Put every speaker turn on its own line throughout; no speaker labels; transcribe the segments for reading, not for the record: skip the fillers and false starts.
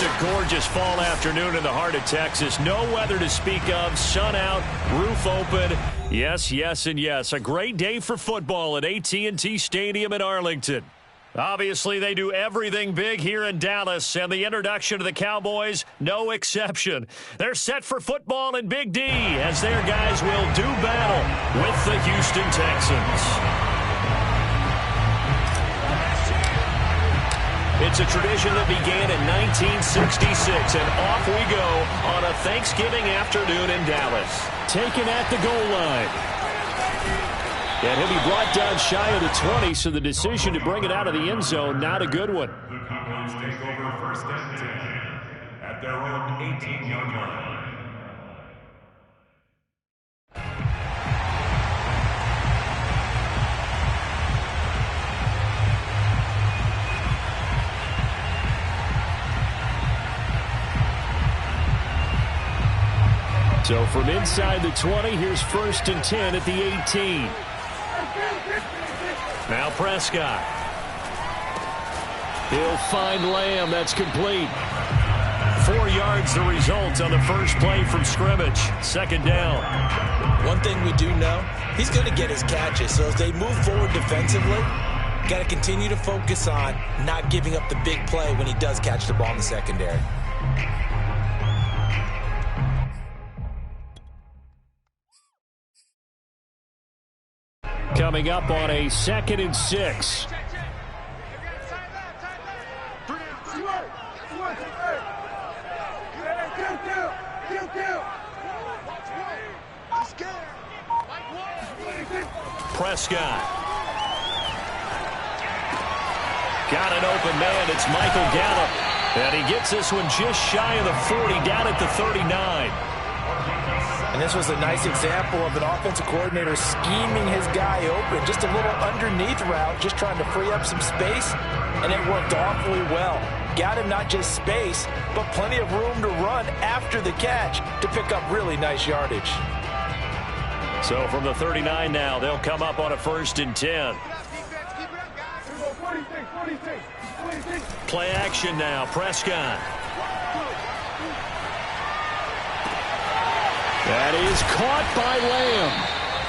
Just a gorgeous fall afternoon in the heart of Texas. No weather to speak of. Sun out, roof open. Yes, yes, and yes. A great day for football at AT&T Stadium in Arlington. Obviously, they do everything big here in Dallas, and the introduction to the Cowboys, no exception. They're set for football in Big D as their guys will do battle with the Houston Texans. It's a tradition that began in 1966, and off we go on a Thanksgiving afternoon in Dallas. Taken at the goal line. And he'll be brought down shy of the 20, so the decision to bring it out of the end zone, not a good one.
The Cowboys take over first and 10 at their own 18-yard line.
So from inside the 20, here's first and 10 at the 18. Now Prescott. He'll find Lamb. That's complete. 4 yards the result on the first play from scrimmage. Second down.
One thing we do know, he's going to get his catches. So as they move forward defensively, got to continue to focus on not giving up the big play when he does catch the ball in the secondary.
Coming up on a 2nd and 6. Prescott. Got an open man. It's Michael Gallup. And he gets this one just shy of the 40, down at the 39.
And this was a nice example of an offensive coordinator scheming his guy open. Just a little underneath route, just trying to free up some space, and it worked awfully well. Got him not just space, but plenty of room to run after the catch to pick up really nice yardage.
So from the 39 now, they'll come up on a 1st and 10. Play action now, Prescott. That is caught by Lamb.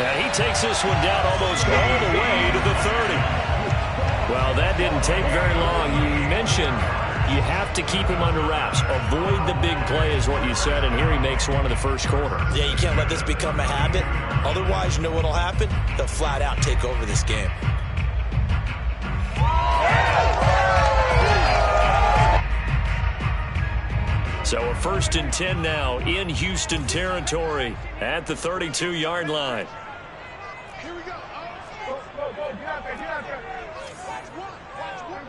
And he takes this one down almost all the way to the 30. Well, that didn't take very long. You mentioned you have to keep him under wraps. Avoid the big play is what you said, and here he makes one in the first quarter.
Yeah, you can't let this become a habit. Otherwise, you know what will happen? They'll flat out take over this game.
So a 1st and 10 now in Houston territory at the 32-yard line.
Here we go. Go, get out there, get out there. Watch one.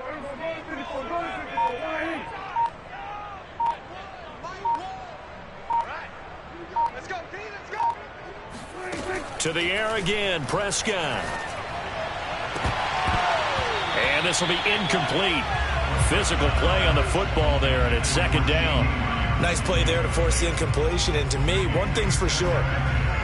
All right, here we go. Let's go, D, let's go.
To the air again, Prescott. And this will be incomplete. Physical play on the football there, and it's 2nd down.
Nice play there to force the incompletion. And to me, one thing's for sure.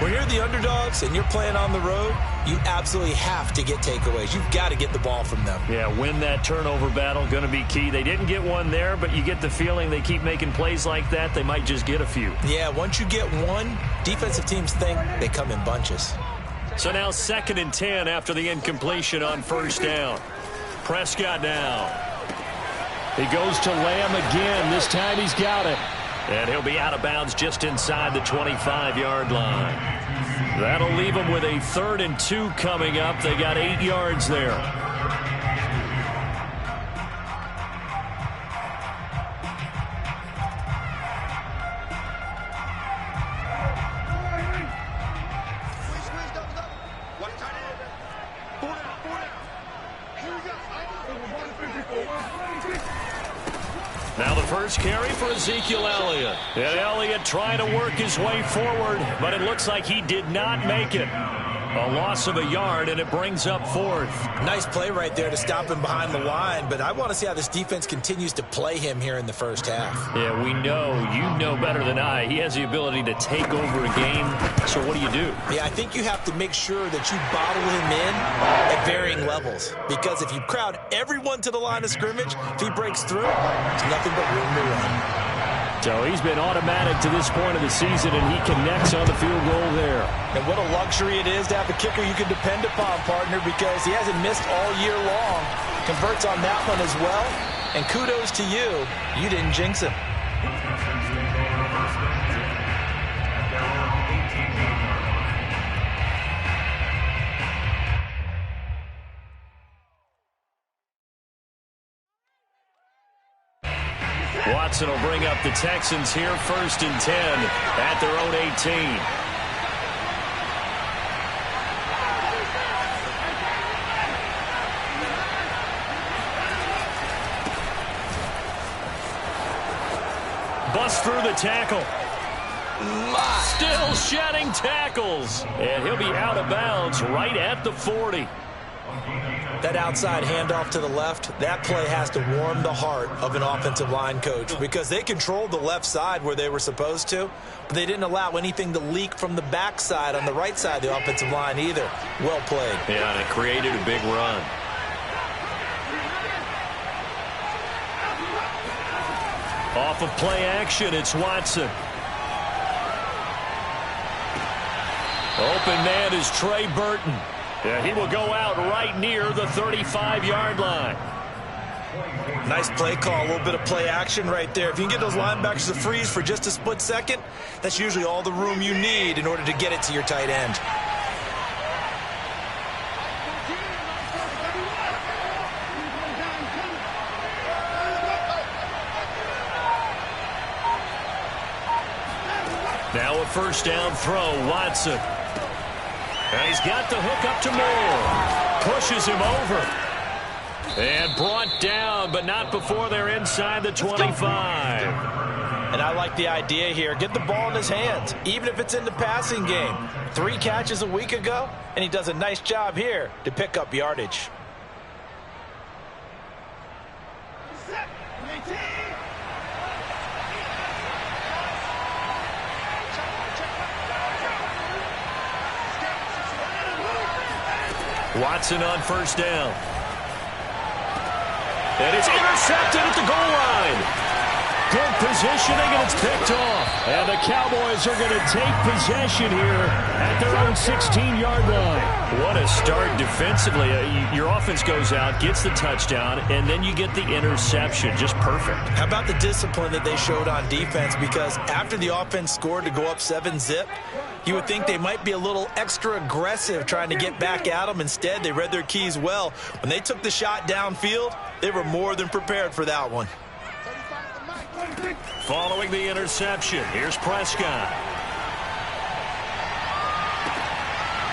When you're the underdogs and you're playing on the road, you absolutely have to get takeaways. You've got to get the ball from them.
Yeah, win that turnover battle, going to be key. They didn't get one there, but you get the feeling they keep making plays like that, they might just get a few.
Yeah, once you get one, defensive teams think they come in bunches.
So now 2nd and 10 after the incompletion on 1st down. Prescott now. He goes to Lamb again. This time he's got it. And he'll be out of bounds just inside the 25-yard line. That'll leave him with a 3rd and 2 coming up. They got 8 yards there. Now the first carry for Ezekiel Elliott. And Elliott trying to work his way forward, but it looks like he did not make it. A loss of a yard, and it brings up 4th.
Nice play right there to stop him behind the line, but I want to see how this defense continues to play him here in the first half.
Yeah, we know. You know better than I. He has the ability to take over a game. So what do you do?
Yeah, I think you have to make sure that you bottle him in at varying levels. Because if you crowd everyone to the line of scrimmage, if he breaks through, there's nothing but room to run.
So he's been automatic to this point of the season, and he connects on the field goal there.
And what a luxury it is to have a kicker you can depend upon, partner, because he hasn't missed all year long. Converts on that one as well. And kudos to you. You didn't jinx him.
Watson will bring up the Texans here, 1st and 10 at their own 18. Bust through the tackle. Still shedding tackles. And he'll be out of bounds right at the 40.
That outside handoff to the left, that play has to warm the heart of an offensive line coach because they controlled the left side where they were supposed to, but they didn't allow anything to leak from the backside on the right side of the offensive line either. Well played.
Yeah, and it created a big run. Off of play action, it's Watson. Open man is Trey Burton. Yeah, he will go out right near the 35-yard line.
Nice play call, a little bit of play action right there. If you can get those linebackers to freeze for just a split second, that's usually all the room you need in order to get it to your tight end.
Now a 1st down throw, Watson. And he's got the hook up to Moore. Pushes him over. And brought down, but not before they're inside the 25.
And I like the idea here. Get the ball in his hands, even if it's in the passing game. 3 catches a week ago, and he does a nice job here to pick up yardage.
Watson on 1st down. And it's intercepted at the goal line. Good positioning, and it's picked off. And the Cowboys are going to take possession here at their own 16-yard line. What a start defensively. Your offense goes out, gets the touchdown, and then you get the interception. Just perfect. How
about the discipline that they showed on defense? Because after the offense scored to go up 7-zip, you would think they might be a little extra aggressive trying to get back at them. Instead, they read their keys well. When they took the shot downfield, they were more than prepared for that one.
Following the interception, here's Prescott.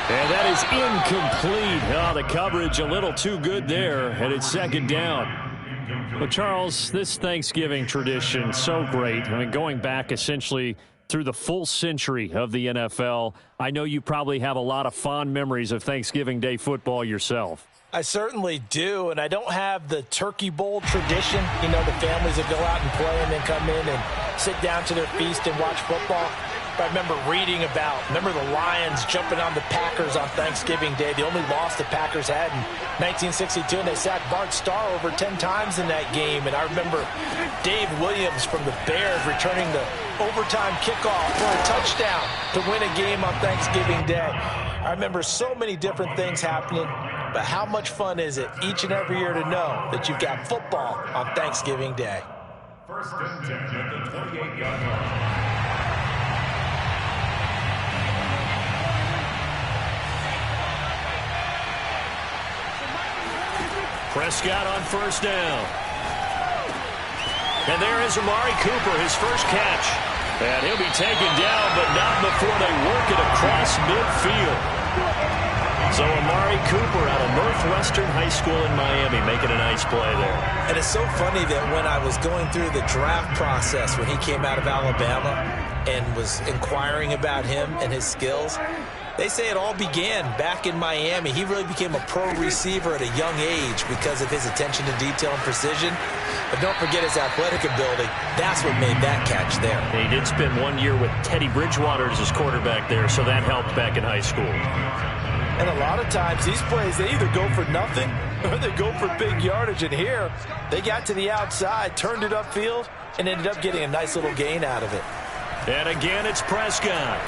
And that is incomplete. Oh, the coverage a little too good there, and it's 2nd down. But, Charles, this Thanksgiving tradition, so great. I mean, going back essentially through the full century of the NFL, I know you probably have a lot of fond memories of Thanksgiving Day football yourself.
I certainly do, and I don't have the turkey bowl tradition. You know, the families that go out and play and then come in and sit down to their feast and watch football. But I remember reading remember the Lions jumping on the Packers on Thanksgiving Day. The only loss the Packers had in 1962, and they sacked Bart Starr over 10 times in that game. And I remember Dave Williams from the Bears returning the overtime kickoff for a touchdown to win a game on Thanksgiving Day. I remember so many different things happening, but how much fun is it each and every year to know that you've got football on Thanksgiving Day?
1st and 10 at the 28-yard line.
Prescott on 1st down. And there is Amari Cooper, his first catch. And he'll be taken down, but not before they work it across midfield. So Amari Cooper out of Northwestern High School in Miami making a nice play there.
And it's so funny that when I was going through the draft process when he came out of Alabama and was inquiring about him and his skills, they say it all began back in Miami. He really became a pro receiver at a young age because of his attention to detail and precision. But don't forget his athletic ability. That's what made that catch there.
He did spend 1 year with Teddy Bridgewater as his quarterback there, so that helped back in high school.
And a lot of times these plays, they either go for nothing or they go for big yardage. And here, they got to the outside, turned it upfield, and ended up getting a nice little gain out of it.
And again, it's Prescott.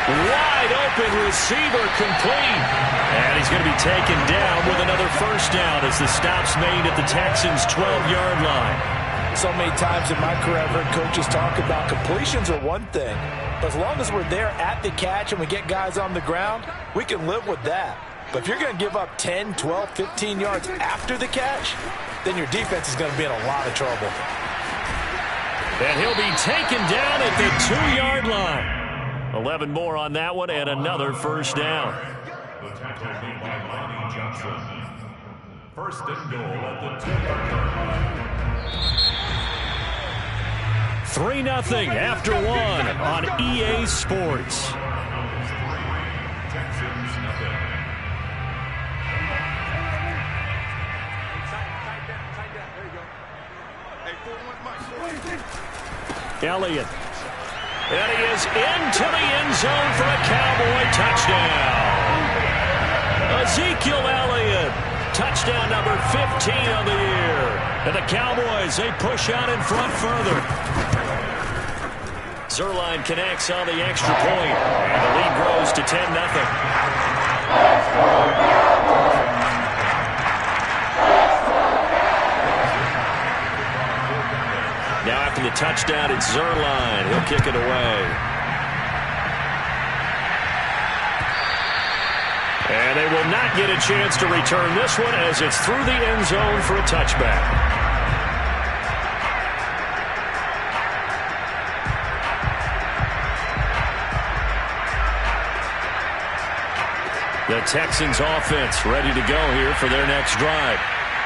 Wide open receiver complete. And he's going to be taken down with another first down as the stop's made at the Texans' 12-yard line.
So many times in my career, I've heard coaches talk about completions are one thing. But as long as we're there at the catch and we get guys on the ground, we can live with that. But if you're going to give up 10, 12, 15 yards after the catch, then your defense is going to be in a lot of trouble.
And he'll be taken down at the 2-yard line. 11 more on that one and another first down.
The tackle made by Lonnie Johnson. First and goal at the 2-yard line.
3-0 after one on EA Sports.
Texans nothing.
Tight down. There you go. Hey, 4-1 Mike.
Elliott. And he is into the end zone for a Cowboy touchdown. Ezekiel Elliott, touchdown number 15 of the year. And the Cowboys, they push out in front further. Zerline connects on the extra point, and the lead grows to 10-0. Now after the touchdown, it's Zerline. He'll kick it away. And they will not get a chance to return this one as it's through the end zone for a touchback. The Texans offense ready to go here for their next drive.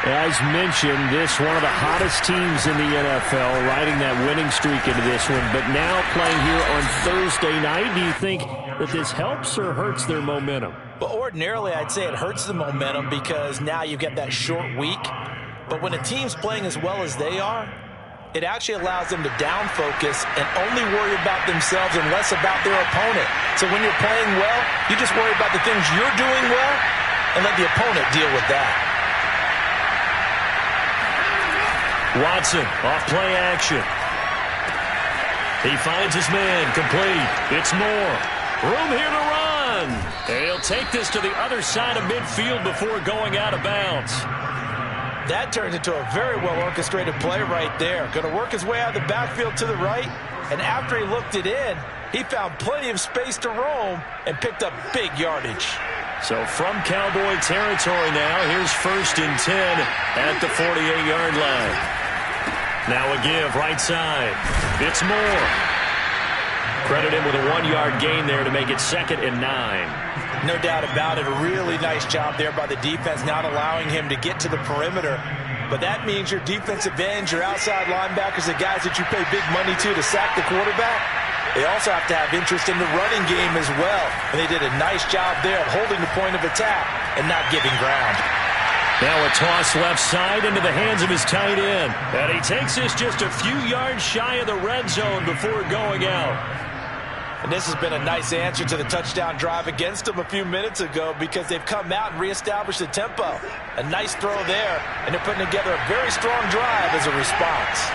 As mentioned, this one of the hottest teams in the NFL, riding that winning streak into this one, but now playing here on Thursday night. Do you think that this helps or hurts their momentum?
Well, ordinarily, I'd say it hurts the momentum because now you get that short week. But when a team's playing as well as they are, it actually allows them to down focus and only worry about themselves and less about their opponent. So when you're playing well, you just worry about the things you're doing well and let the opponent deal with that.
Watson, off play action. He finds his man, complete. It's Moore. Room here to run. And he'll take this to the other side of midfield before going out of bounds.
That turns into a very well-orchestrated play right there. Going to work his way out of the backfield to the right. And after he looked it in, he found plenty of space to roam and picked up big yardage.
So from Cowboy territory now, here's 1st and 10 at the 48-yard line. Now a give, right side. It's Moore. Credit him with a 1-yard gain there to make it 2nd and 9.
No doubt about it. A really nice job there by the defense, not allowing him to get to the perimeter. But that means your defensive ends, your outside linebackers, the guys that you pay big money to sack the quarterback, they also have to have interest in the running game as well. And they did a nice job there of holding the point of attack and not giving ground.
Now a toss left side into the hands of his tight end. And he takes this just a few yards shy of the red zone before going out.
And this has been a nice answer to the touchdown drive against them a few minutes ago because they've come out and reestablished the tempo. A nice throw there, and they're putting together a very strong drive as a response.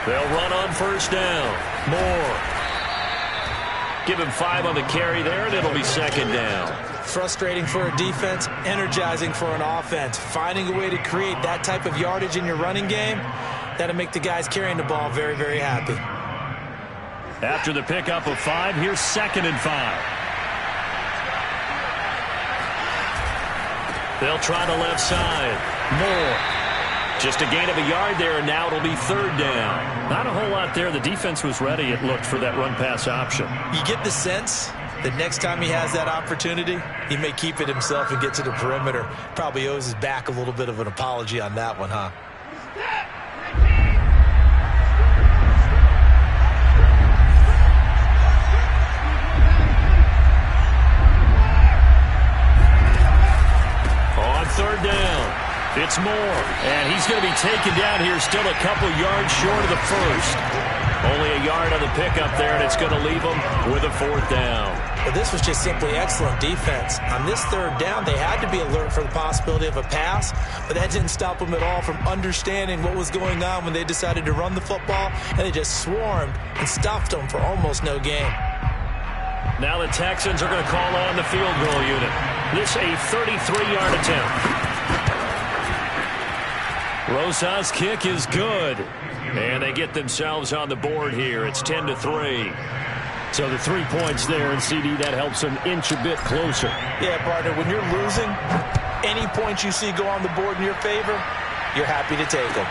They'll run on 1st down. Moore. Give him 5 on the carry there, and it'll be 2nd down.
Frustrating for a defense, energizing for an offense. Finding a way to create that type of yardage in your running game, that'll make the guys carrying the ball very, very happy.
After the pickup of 5, here's 2nd and 5. They'll try the left side. Moore. Just a gain of a yard there, and now it'll be 3rd down. Not a whole lot there. The defense was ready, it looked, for that run-pass option.
You get the sense that next time he has that opportunity, he may keep it himself and get to the perimeter. Probably owes his back a little bit of an apology on that one, huh? On 3rd down, it's
gets more. And he's going to be taken down here still a couple yards short of the first. Only a yard on the pickup there, and it's going to leave him with a 4th down.
Well, this was just simply excellent defense. On this 3rd down, they had to be alert for the possibility of a pass, but that didn't stop them at all from understanding what was going on when they decided to run the football, and they just swarmed and stuffed them for almost no gain.
Now the Texans are going to call on the field goal unit. This a 33-yard attempt. Rosas' kick is good. And they get themselves on the board here. It's 10-3. So the 3 points there, and CD, that helps them inch a bit closer.
Yeah, partner, when you're losing, any points you see go on the board in your favor, you're happy to take them.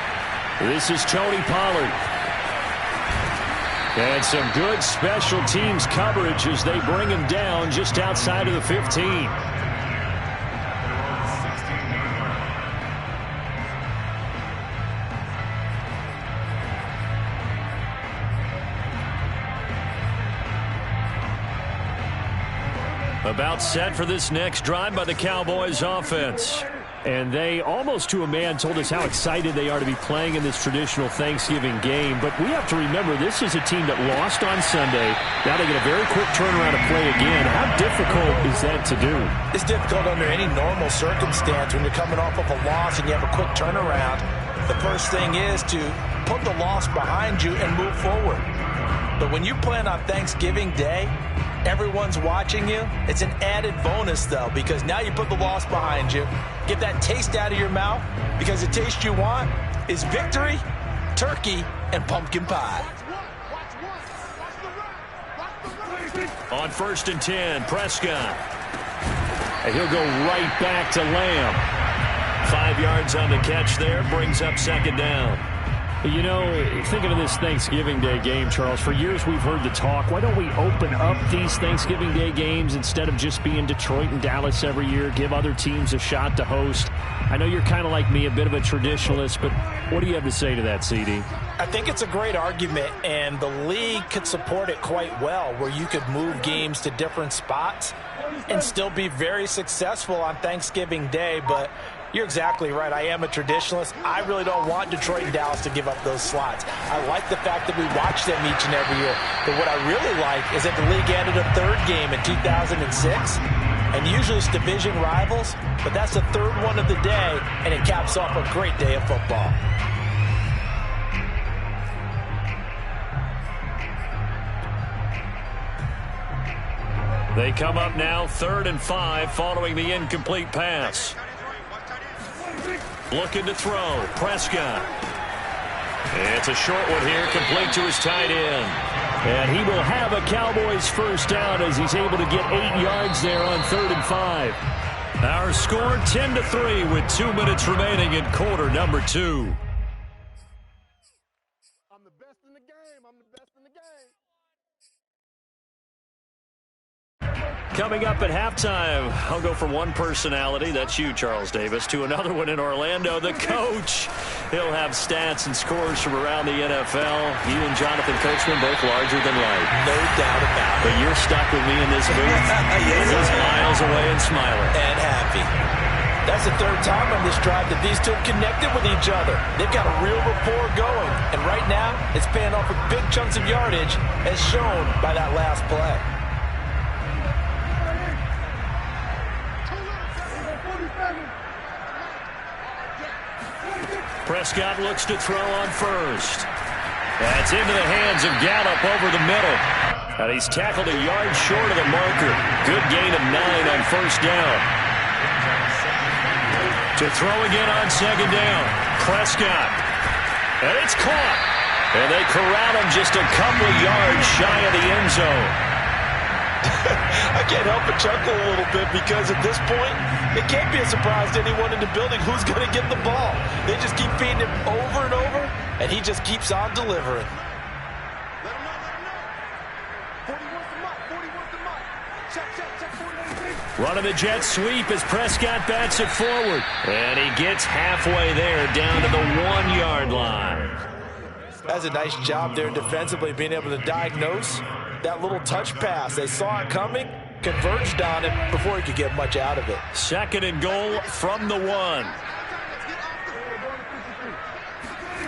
This is Tony Pollard. And some good special teams coverage as they bring him down just outside of the 15. About set for this next drive by the Cowboys offense. And they, almost to a man, told us how excited they are to be playing in this traditional Thanksgiving game. But we have to remember, this is a team that lost on Sunday. Now they get a very quick turnaround to play again. How difficult is that to do?
It's difficult under any normal circumstance when you're coming off of a loss and you have a quick turnaround. The first thing is to put the loss behind you and move forward. But when you're playing on Thanksgiving Day, everyone's watching you. It's an added bonus, though, because now you put the loss behind you. Get that taste out of your mouth, because the taste you want is victory, turkey, and pumpkin pie.
On 1st and 10, Prescott. And he'll go right back to Lamb. 5 yards on the catch there, brings up 2nd down. You know, thinking of this Thanksgiving Day game, Charles, for years we've heard the talk, why don't we open up these Thanksgiving Day games instead of just being Detroit and Dallas every year, give other teams a shot to host? I know you're kind of like me, a bit of a traditionalist, but what do you have to say to that, CD?
I think it's a great argument, and the league could support it quite well, where you could move games to different spots and still be very successful on Thanksgiving Day, but you're exactly right. I am a traditionalist. I really don't want Detroit and Dallas to give up those slots. I like the fact that we watch them each and every year. But what I really like is that the league added a 3rd game in 2006. And usually it's division rivals, but that's the 3rd one of the day, and it caps off a great day of football.
They come up now 3rd and 5 following the incomplete pass. Looking to throw. Prescott. It's a short one here, complete to his tight end. And he will have a Cowboys 1st down as he's able to get 8 yards there on 3rd and 5. Our score 10-3 with 2 minutes remaining in quarter number 2.
I'm the best in the game. I'm the best in the game.
Coming up at halftime, I'll go from one personality, that's you, Charles Davis, to another one in Orlando, the coach. He'll have stats and scores from around the NFL. You and Jonathan Coachman both larger than life.
No doubt about it.
But you're stuck with me in this booth.
Yes,
He's miles away and smiling.
And happy. That's the 3rd time on this drive that these two have connected with each other. They've got a real rapport going. And right now, it's paying off with big chunks of yardage, as shown by that last play.
Prescott looks to throw on 1st. That's into the hands of Gallup over the middle. And he's tackled a yard short of the marker. Good gain of 9 on 1st down. To throw again on 2nd down. Prescott. And it's caught. And they corral him just a couple of yards shy of the end zone.
I can't help but chuckle a little bit because at this point, it can't be a surprise to anyone in the building who's going to get the ball. They just keep feeding him over and over, and he just keeps on delivering.
Let him know. 40 wants the mic. 40 wants the mic. Check.
Running the jet sweep as Prescott bats it forward. And he gets halfway there down to the 1-yard line.
That's a nice job there defensively, being able to diagnose that little touch pass. They saw it coming, converged on it before he could get much out of it.
2nd and goal from the 1.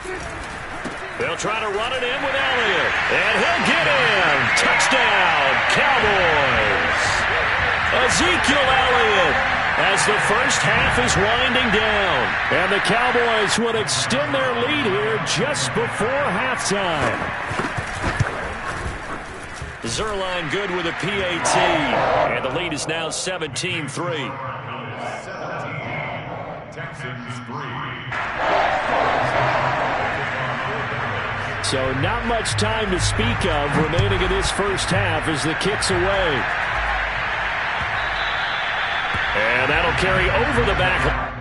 They'll try to run it in with Elliott. And he'll get in. Touchdown, Cowboys. Ezekiel Elliott as the first half is winding down. And the Cowboys would extend their lead here just before halftime. Zerline good with a PAT. And the lead is now 17-3.
17, Texans 3.
So not much time to speak of remaining in this first half as the kick's away. And that'll carry over the back.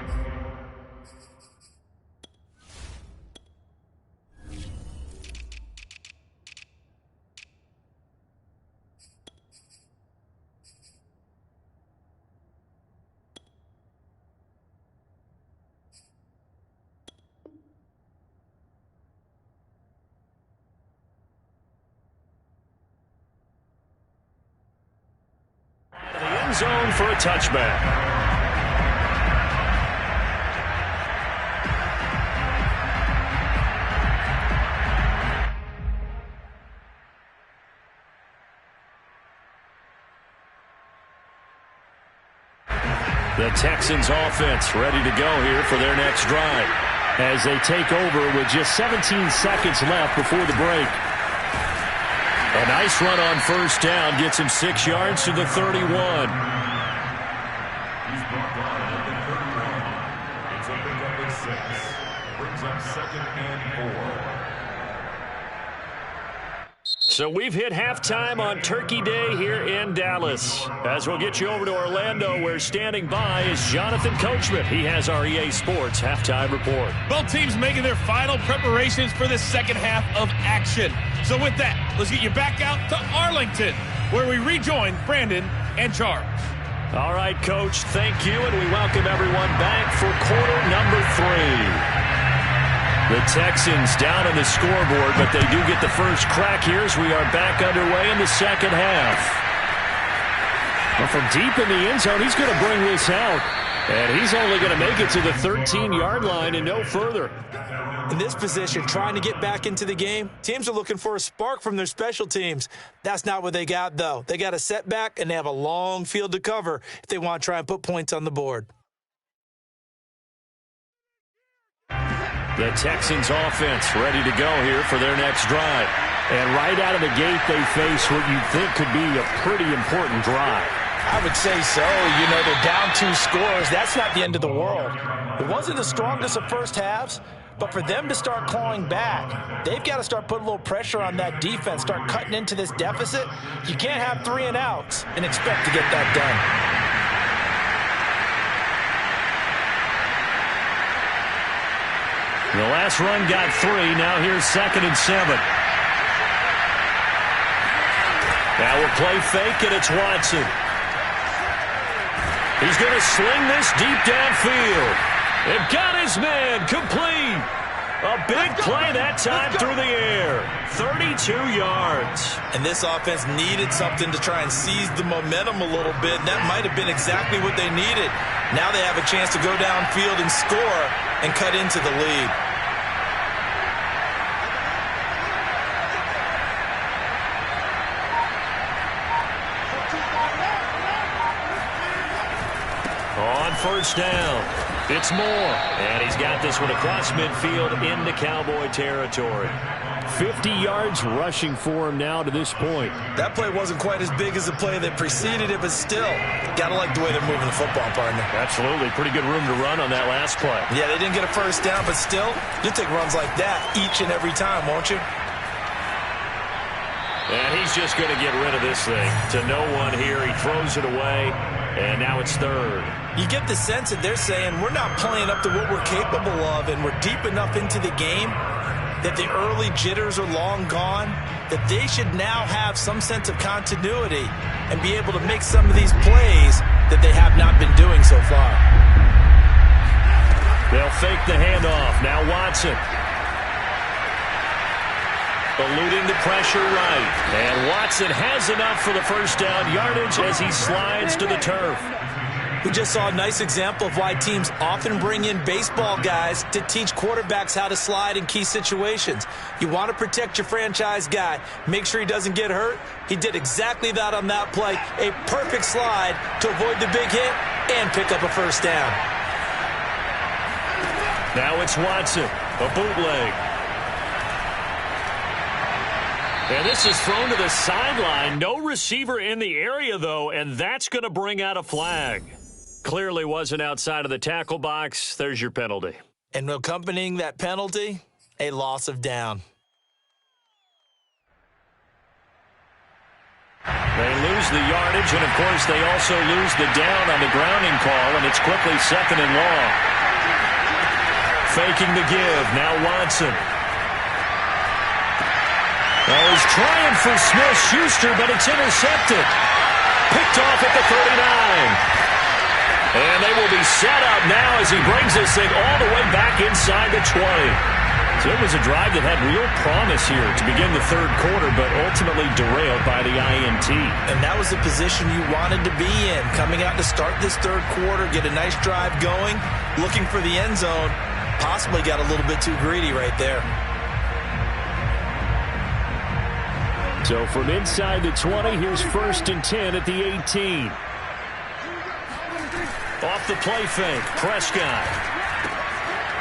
Zone for a touchback. The Texans offense ready to go here for their next drive as they take over with just 17 seconds left before the break. A nice run on first down gets him 6 yards to the 31.
He's brought down at the 31. It's a pickup at 6. Brings up 2nd and 4.
So we've hit halftime on Turkey Day here in Dallas. As we'll get you over to Orlando, where standing by is Jonathan Coachman. He has our EA Sports halftime report.
Both teams making their final preparations for the second half of action. So with that, let's get you back out to Arlington, where we rejoin Brandon and Charles.
All right, Coach, thank you, and we welcome everyone back for quarter number 3. The Texans down on the scoreboard, but they do get the first crack here as we are back underway in the second half. Well, from deep in the end zone, he's going to bring this out, and he's only going to make it to the 13-yard line and no further.
In this position, trying to get back into the game, teams are looking for a spark from their special teams. That's not what they got, though. They got a setback, and they have a long field to cover if they want to try and put points on the board.
The Texans offense ready to go here for their next drive. And right out of the gate, they face what you think could be a pretty important drive.
I would say so. You know, they're down 2 scores. That's not the end of the world. It wasn't the strongest of first halves, but for them to start clawing back, they've got to start putting a little pressure on that defense, start cutting into this deficit. You can't have 3 and outs and expect to get that done.
The last run got 3. Now here's 2nd and 7. Now we'll play fake, and it's Watson. He's going to sling this deep downfield. And got his man complete. A big play that time through the air. 32 yards.
And this offense needed something to try and seize the momentum a little bit. And that might have been exactly what they needed. Now they have a chance to go downfield and score and cut into the lead.
On first down, it's Moore. And he's got this one across midfield into Cowboy territory. 50 yards rushing for him now to this point.
That play wasn't quite as big as the play that preceded it, but still, got to like the way they're moving the football, partner.
Absolutely. Pretty good room to run on that last play.
Yeah, they didn't get a first down, but still, you'll take runs like that each and every time, won't you?
And he's just going to get rid of this thing to no one here. He throws it away, and now it's 3rd.
You get the sense that they're saying we're not playing up to what we're capable of, and we're deep enough into the game that the early jitters are long gone, that they should now have some sense of continuity and be able to make some of these plays that they have not been doing so far.
They'll fake the handoff. Now Watson. Eluding the pressure right. And Watson has enough for the first down yardage as he slides to the turf.
We just saw a nice example of why teams often bring in baseball guys to teach quarterbacks how to slide in key situations. You want to protect your franchise guy. Make sure he doesn't get hurt. He did exactly that on that play. A perfect slide to avoid the big hit and pick up a first down.
Now it's Watson, a bootleg. And this is thrown to the sideline. No receiver in the area, though, and that's going to bring out a flag. Clearly wasn't outside of the tackle box. There's your penalty.
And accompanying that penalty, a loss of down.
They lose the yardage, and, of course, they also lose the down on the grounding call, and it's quickly 2nd and long. Faking the give. Now Watson. Well, he's trying for Smith-Schuster, but it's intercepted. Picked off at the 39. And they will be set up now as he brings this thing all the way back inside the 20. So it was a drive that had real promise here to begin the third quarter, but ultimately derailed by the INT.
And that was the position you wanted to be in. Coming out to start this third quarter, get a nice drive going, looking for the end zone. Possibly got a little bit too greedy right there.
So from inside the 20, here's 1st and 10 at the 18. Off the play fake, Prescott.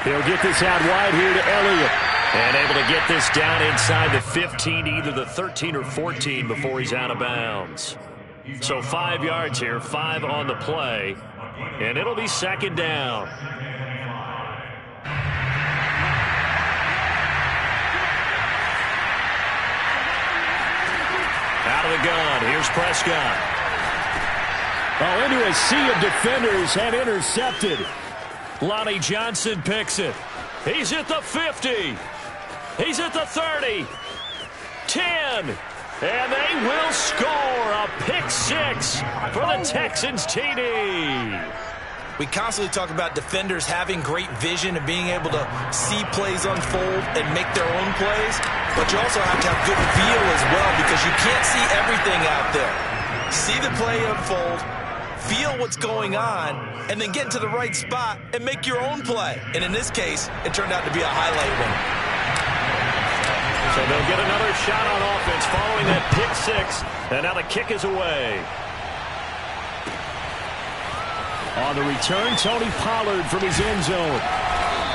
He'll get this out wide here to Elliott. And able to get this down inside the 15, either the 13 or 14 before he's out of bounds. So 5 yards here, 5 on the play. And it'll be 2nd down. Out of the gun, here's Prescott. Oh, into a sea of defenders and intercepted. Lonnie Johnson picks it. He's at the 50. He's at the 30. 10. And they will score a pick 6 for the Texans TD.
We constantly talk about defenders having great vision and being able to see plays unfold and make their own plays. But you also have to have good feel as well because you can't see everything out there. See the play unfold, feel what's going on, and then get to the right spot and make your own play. And in this case, it turned out to be a highlight winner.
So they'll get another shot on offense following that pick 6. And now the kick is away. On the return, Tony Pollard from his end zone.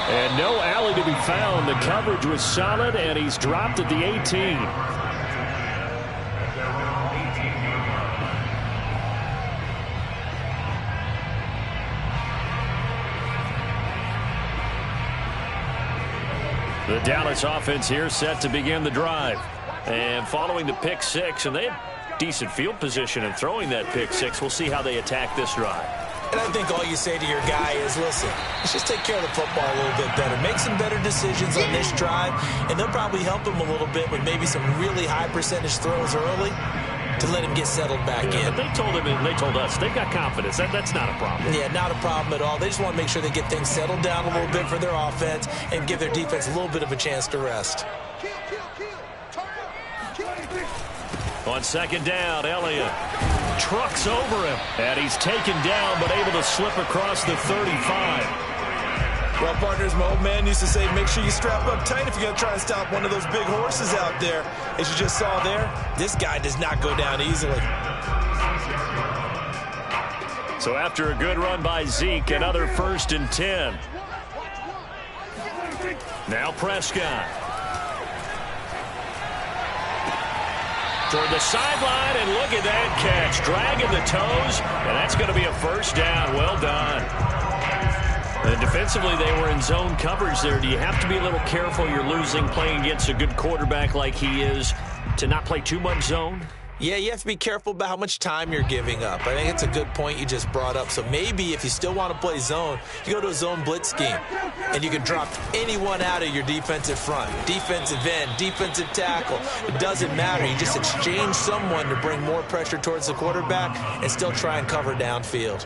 And no alley to be found. The coverage was solid, and he's dropped at the 18. The Dallas offense here set to begin the drive. And following the pick 6, and they have decent field position in throwing that pick 6. We'll see how they attack this drive.
And I think all you say to your guy is, listen, let's just take care of the football a little bit better. Make some better decisions on this drive, and they'll probably help him a little bit with maybe some really high percentage throws early to let him get settled back in.
But they told him and they told us they've got confidence. That's not a problem.
Yeah, not a problem at all. They just want to make sure they get things settled down a little bit for their offense and give their defense a little bit of a chance to rest.
On 2nd down, Elliott trucks over him, and he's taken down but able to slip across the 35.
Well, partners, my old man used to say, make sure you strap up tight if you're going to try to stop one of those big horses out there. As you just saw there, this guy does not go down easily.
So after a good run by Zeke, another 1st and 10. Now Prescott. Toward the sideline, and look at that catch. Dragging the toes, and that's going to be a first down. Well done. And defensively, they were in zone coverage there. Do you have to be a little careful? You're losing playing against a good quarterback like he is to not play too much zone?
Yeah, you have to be careful about how much time you're giving up. I think it's a good point you just brought up. So maybe if you still want to play zone, you go to a zone blitz scheme, and you can drop anyone out of your defensive front, defensive end, defensive tackle. It doesn't matter. You just exchange someone to bring more pressure towards the quarterback and still try and cover downfield.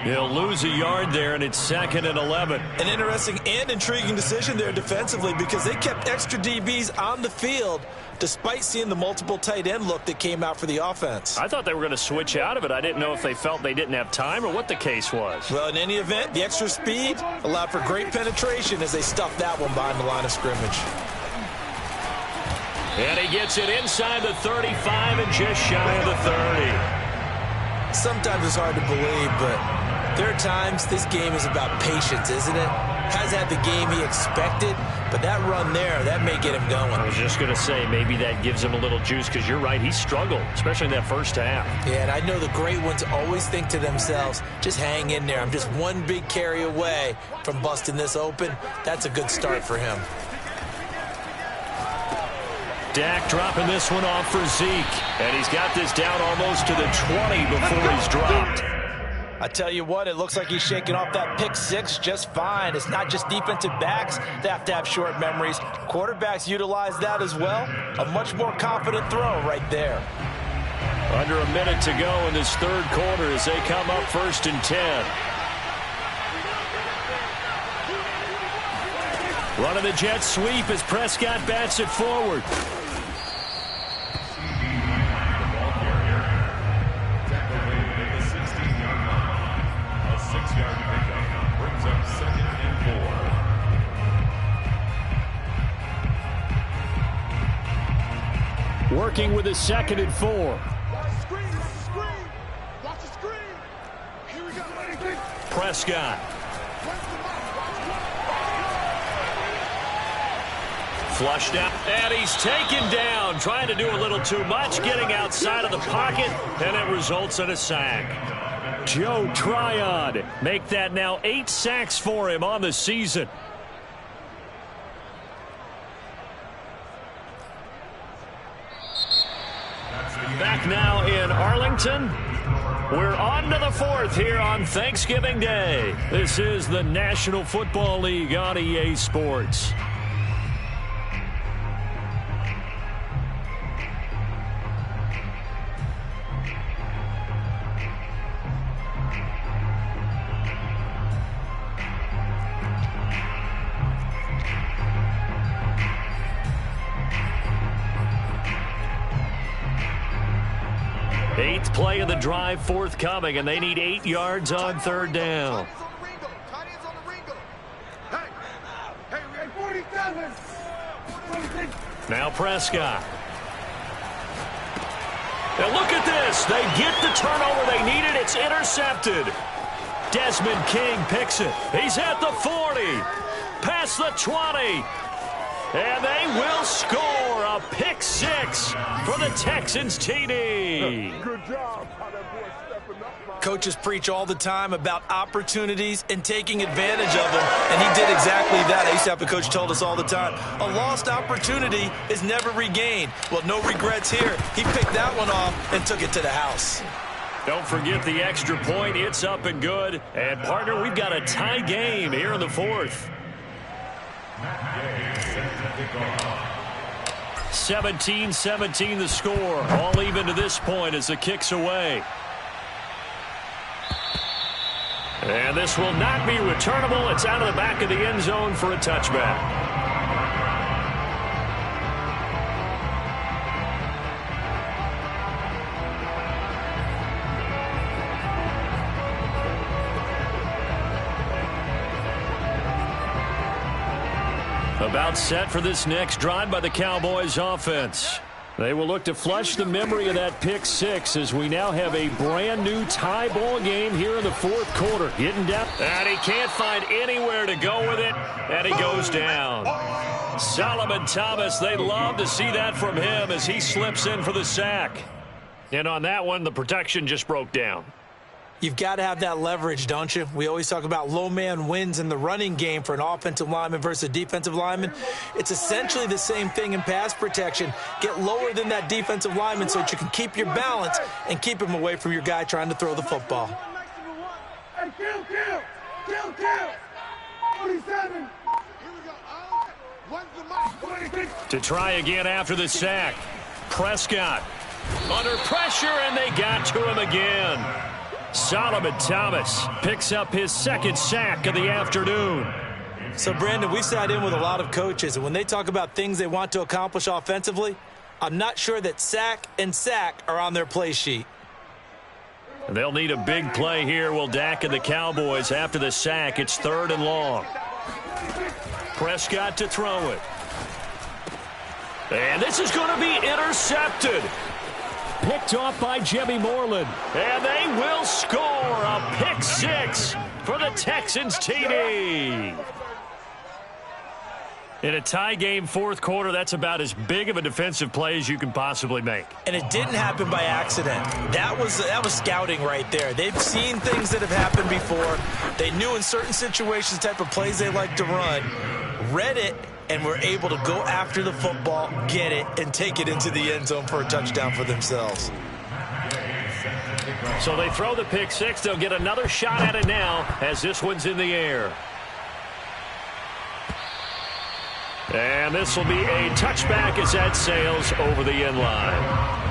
He'll lose a yard there, and it's 2nd and 11.
An interesting and intriguing decision there defensively because they kept extra DBs on the field despite seeing the multiple tight end look that came out for the offense.
I thought they were going to switch out of it. I didn't know if they felt they didn't have time or what the case was.
Well, in any event, the extra speed allowed for great penetration as they stuffed that one behind the line of scrimmage.
And he gets it inside the 35 and just shy of the 30.
Sometimes it's hard to believe, but there are times this game is about patience, isn't it? Has had the game he expected, but that run there, that may get him going.
I was just going to say, maybe that gives him a little juice because you're right, he struggled, especially in that first half.
Yeah, and I know the great ones always think to themselves, just hang in there. I'm just one big carry away from busting this open. That's a good start for him.
Dak dropping this one off for Zeke, and he's got this down almost to the 20 before he's dropped.
I tell you what, it looks like he's shaking off that pick six just fine. It's not just defensive backs that have to have short memories. Quarterbacks utilize that as well. A much more confident throw right there.
Under a minute to go in this third quarter as they come up 1st and 10. Running the jet sweep as Prescott bats it forward. Working with a 2nd and 4.
Watch the screen. Here we go.
Prescott. Flushed out, and he's taken down, trying to do a little too much, getting outside of the pocket, and it results in a sack. Joe Tryon make that now 8 sacks for him on the season. Back now in Arlington. We're on to the 4th here on Thanksgiving Day. This is the National Football League on EA Sports. Eighth play of the drive forthcoming, and they need 8 yards on 3rd down. Now Prescott. Now look at this. They get the turnover they needed. It's intercepted. Desmond King picks it. He's at the 40. Past the 20. And they will score a pick 6 for the Texans TD.
Good job. How that boy stepping up.
Coaches preach all the time about opportunities and taking advantage of them, and he did exactly that. I used to have a coach told us all the time, a lost opportunity is never regained. Well, no regrets here. He picked that one off and took it to the house.
Don't forget the extra point. It's up and good. And, partner, we've got a tie game here in the 4th. 17-17 the score. All even to this point as the kick's away. And this will not be returnable. It's out of the back of the end zone for a touchback. About set for this next drive by the Cowboys offense. They will look to flush the memory of that pick 6 as we now have a brand new tie ball game here in the 4th quarter. Getting down, and he can't find anywhere to go with it, and he goes down. Solomon Thomas, they love to see that from him as he slips in for the sack. And on that one, the protection just broke down.
You've got to have that leverage, don't you? We always talk about low man wins in the running game for an offensive lineman versus a defensive lineman. It's essentially the same thing in pass protection. Get lower than that defensive lineman so that you can keep your balance and keep him away from your guy trying to throw the football.
Hey, kill. 47. Here we go. When's the mic?
To try again after the sack. Prescott under pressure, and they got to him again. Solomon Thomas picks up his second sack of the afternoon.
So, Brandon, we've sat in with a lot of coaches, and when they talk about things they want to accomplish offensively, I'm not sure that sack and sack are on their play sheet.
They'll need a big play here. Will Dak and the Cowboys after the sack. It's 3rd and long. Prescott to throw it. And this is going to be intercepted. Picked off by Jimmy Moreland. And they will score a pick 6 for the Texans TD. In a tie game 4th quarter, that's about as big of a defensive play as you can possibly make.
And it didn't happen by accident. That was scouting right there. They've seen things that have happened before. They knew in certain situations the type of plays they like to run, read it, and were able to go after the football, get it, and take it into the end zone for a touchdown for themselves.
So they throw the pick 6. They'll get another shot at it now as this one's in the air. And this will be a touchback as that sails over the end line.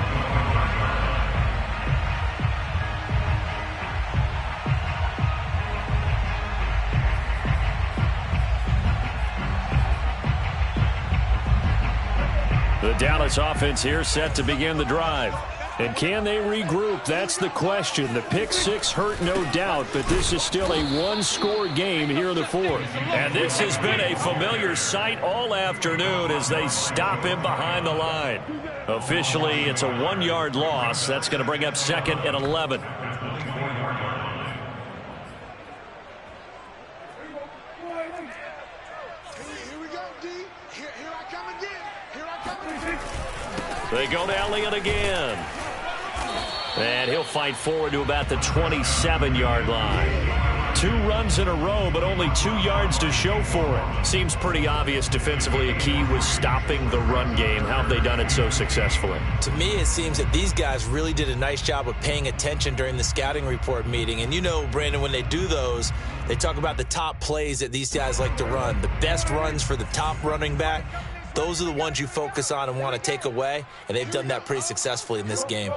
The Dallas offense here set to begin the drive. And can they regroup? That's the question. The pick 6 hurt, no doubt, but this is still a one-score game here in the 4th. And this has been a familiar sight all afternoon as they stop him behind the line. Officially, it's a 1-yard loss. That's going to bring up 2nd and 11. They go to Elliott again. And he'll fight forward to about the 27-yard line. 2 runs in a row, but only 2 yards to show for it. Seems pretty obvious defensively a key was stopping the run game. How have they done it so successfully?
To me, it seems that these guys really did a nice job of paying attention during the scouting report meeting. And you know, Brandon, when they do those, they talk about the top plays that these guys like to run. The best runs for the top running back. Those are the ones you focus on and want to take away, and they've done that pretty successfully in this game.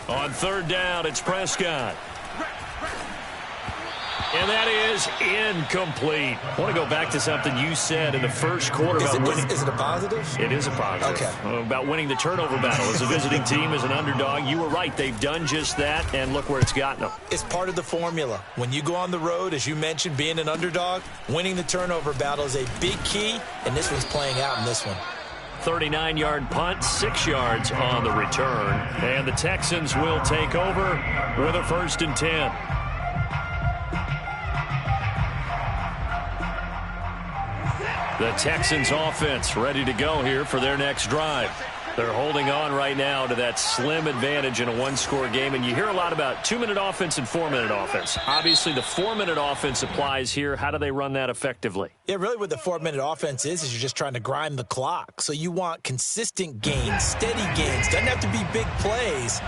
On 3rd down, it's Prescott. And that is incomplete. I want to go back to something you said in the first quarter about winning.
Is it a positive?
It is a positive.
Okay.
About winning the turnover battle. As a visiting team, as an underdog, you were right. They've done just that, and look where it's gotten them.
It's part of the formula. When you go on the road, as you mentioned, being an underdog, winning the turnover battle is a big key, and this one's playing out in this one.
39-yard punt, 6 yards on the return. And the Texans will take over with a 1st and 10. The Texans offense ready to go here for their next drive. They're holding on right now to that slim advantage in a 1-score game. And you hear a lot about 2-minute offense and 4-minute offense. Obviously, the 4-minute offense applies here. How do they run that effectively?
Yeah, really what the 4-minute offense is you're just trying to grind the clock. So you want consistent gains, steady gains. Doesn't have to be big plays,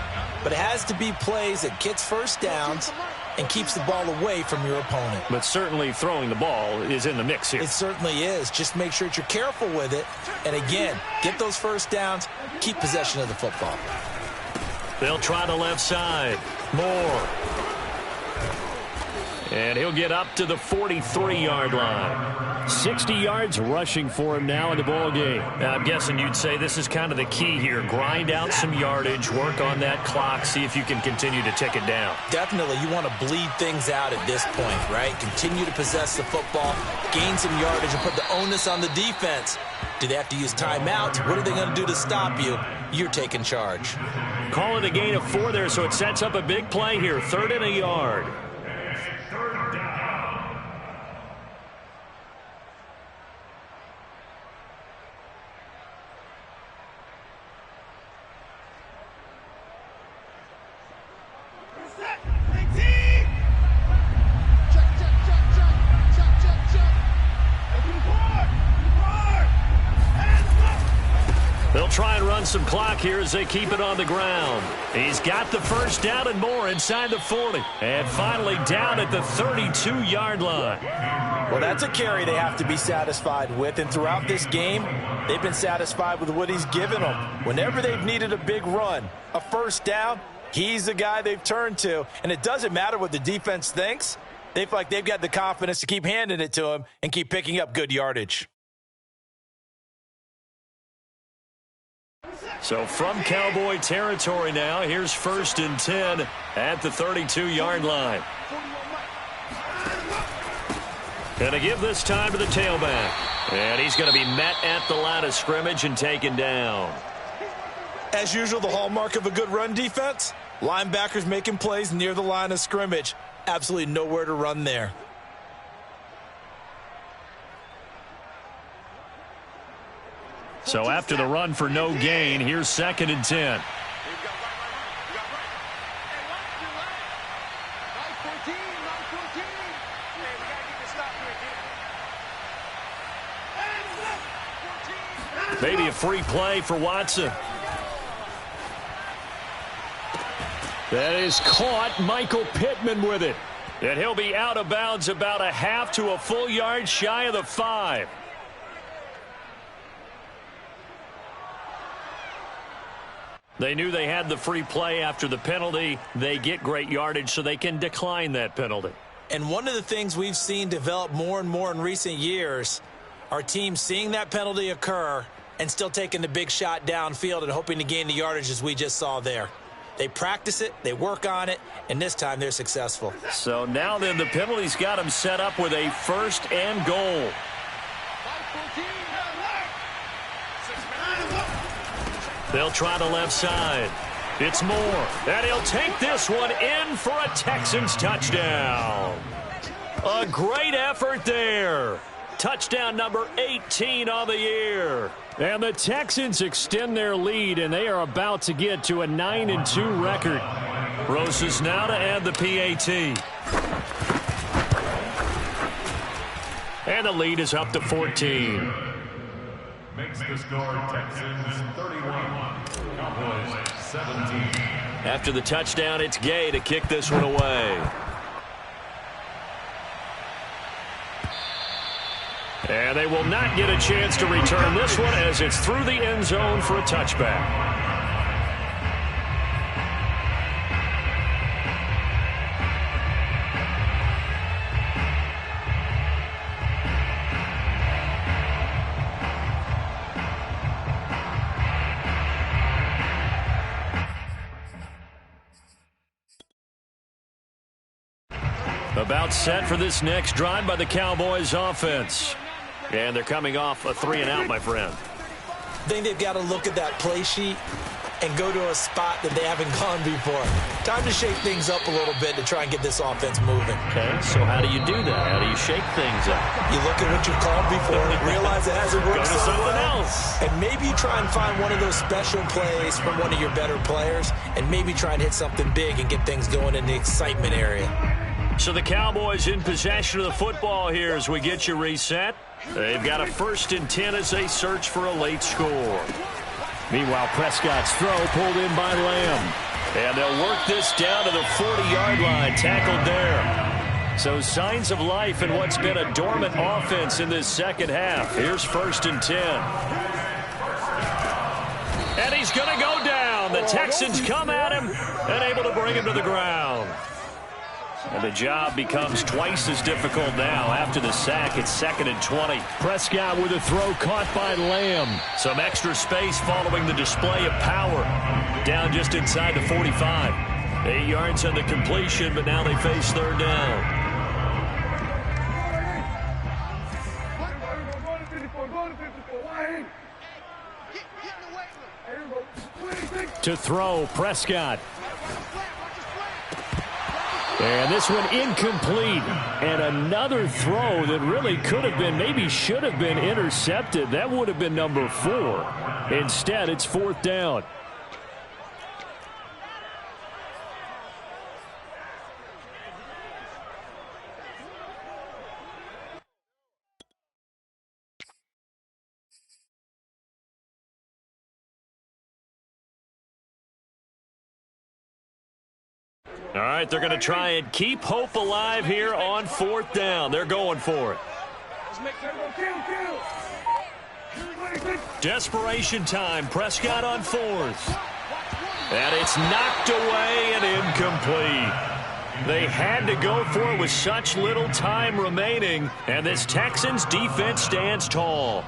but it has to be plays that gets first downs and keeps the ball away from your opponent.
But certainly throwing the ball is in the mix here.
It certainly is. Just make sure that you're careful with it. And again, get those first downs, keep possession of the football.
They'll try the left side. Moore. And he'll get up to the 43-yard line. 60 yards rushing for him now in the ball game. Now, I'm guessing you'd say this is kind of the key here. Grind out some yardage, work on that clock, see if you can continue to tick it down.
Definitely. You want to bleed things out at this point, right? Continue to possess the football, gain some yardage, and put the onus on the defense. Do they have to use timeouts? What are they going to do to stop you? You're taking charge.
Call it a gain of 4 there, so it sets up a big play here. 3rd and a yard. They'll try and run some clock here as they keep it on the ground. He's got the first down and more inside the 40. And finally down at the 32-yard line.
Well, that's a carry they have to be satisfied with, and throughout this game, they've been satisfied with what he's given them. Whenever they've needed a big run, a first down, he's the guy they've turned to, and it doesn't matter what the defense thinks. They feel like they've got the confidence to keep handing it to him and keep picking up good yardage.
So from Cowboy territory now, here's 1st and 10 at the 32-yard line. Going to give this time to the tailback. And he's going to be met at the line of scrimmage and taken down.
As usual, the hallmark of a good run defense, linebackers making plays near the line of scrimmage. Absolutely nowhere to run there.
So after the run for no gain, here's 2nd and 10. Maybe a free play for Watson. That is caught. Michael Pittman with it. And he'll be out of bounds about a half to a full yard shy of the 5. They knew they had the free play after the penalty. They get great yardage, so they can decline that penalty.
And one of the things we've seen develop more and more in recent years are teams seeing that penalty occur and still taking the big shot downfield and hoping to gain the yardage as we just saw there. They practice it, they work on it, and this time they're successful.
So now then the penalty's got them set up with a 1st and goal. They'll try the left side. It's Moore. And he'll take this one in for a Texans touchdown. A great effort there. Touchdown number 18 on the year. And the Texans extend their lead, and they are about to get to a 9-2 record. Roses now to add the PAT. And the lead is up to 14.
Makes the score Texans 31, Cowboys 17.
After the touchdown, it's Gay to kick this one away. And they will not get a chance to return this one as it's through the end zone for a touchback. About set for this next drive by the Cowboys offense. And they're coming off a 3-and-out, my friend.
I think they've got to look at that play sheet and go to a spot that they haven't gone before. Time to shake things up a little bit to try and get this offense moving.
Okay, so how do you do that? How do you shake things up?
You look at what you've called before, realize it hasn't worked
Go to
so
something
well,
else.
and maybe you try and find one of those special plays from one of your better players, and maybe try and hit something big and get things going in the excitement area.
So the Cowboys in possession of the football here as we get you reset. They've got a 1st and 10 as they search for a late score. Meanwhile, Prescott's throw pulled in by Lamb. And they'll work this down to the 40-yard line, tackled there. So signs of life in what's been a dormant offense in this second half. Here's 1st and 10. And he's going to go down. The Texans come at him and able to bring him to the ground. And the job becomes twice as difficult now. After the sack, it's 2nd and 20. Prescott with a throw caught by Lamb. Some extra space following the display of power. Down just inside the 45. 8 yards on the completion, but now they face 3rd down. To throw, Prescott. And this one incomplete. And another throw that really could have been, maybe should have been intercepted. That would have been number 4. Instead, it's 4th down. All right, they're going to try and keep hope alive here on 4th down. They're going for it. Desperation time. Prescott on fourth. And it's knocked away and incomplete. They had to go for it with such little time remaining. And this Texans defense stands tall.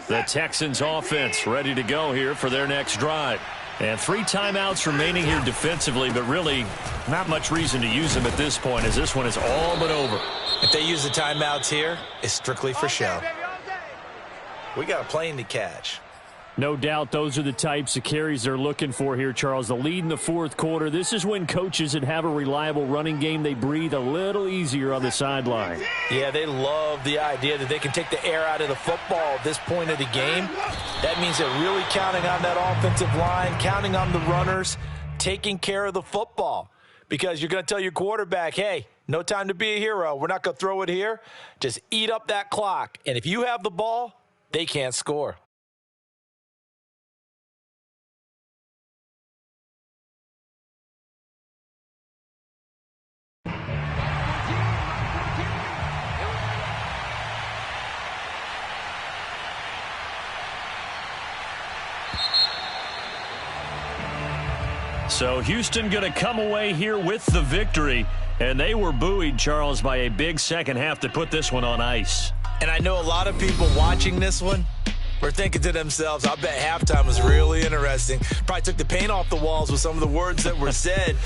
The Texans offense ready to go here for their next drive. And 3 timeouts remaining here defensively, but really not much reason to use them at this point, as this one is all but over.
If they use the timeouts here, it's strictly for show. We got a plane to catch.
No doubt those are the types of carries they're looking for here, Charles. The lead in the fourth quarter. This is when coaches that have a reliable running game, they breathe a little easier on the sideline.
Yeah, they love the idea that they can take the air out of the football at this point of the game. That means they're really counting on that offensive line, counting on the runners, taking care of the football. Because you're going to tell your quarterback, hey, no time to be a hero. We're not going to throw it here. Just eat up that clock. And if you have the ball, they can't score.
So Houston going to come away here with the victory. And they were buoyed, Charles, by a big second half to put this one on ice.
And I know a lot of people watching this one were thinking to themselves, I bet halftime was really interesting. Probably took the paint off the walls with some of the words that were said.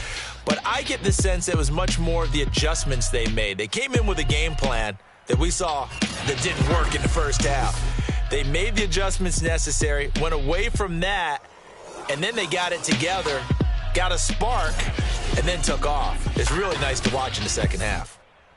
But I get the sense it was much more of the adjustments they made. They came in with a game plan that we saw that didn't work in the first half. They made the adjustments necessary, went away from that, and then they got it together, got a spark, and then took off. It's really nice to watch in the second half.